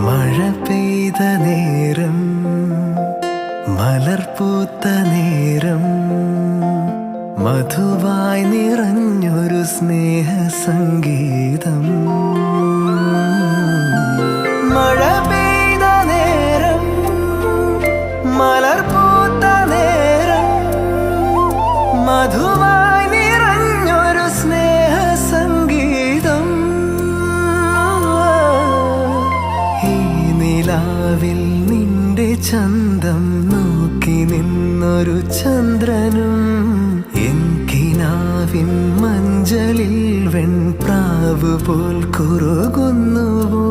മഴ പെയ്ത നേരം, മലർപൂത്ത നേരം, മധുവായി നിറഞ്ഞൊരു സ്നേഹ സംഗീതം. മഴ പെയ്ത നേരം, മലർപൂത്ത നേരം, മധുവായി നിറഞ്ഞൊരു സ്നേഹ സംഗീതം. ഈ നിലാവിൽ നിന്റെ ചന്തം നോക്കി നിന്നൊരു ചന്ദ്രനും, എൻകിനാവിൻ മഞ്ചലിൽ വെൺപ്രാവ് പോൽ കുറുകുന്നുവോ.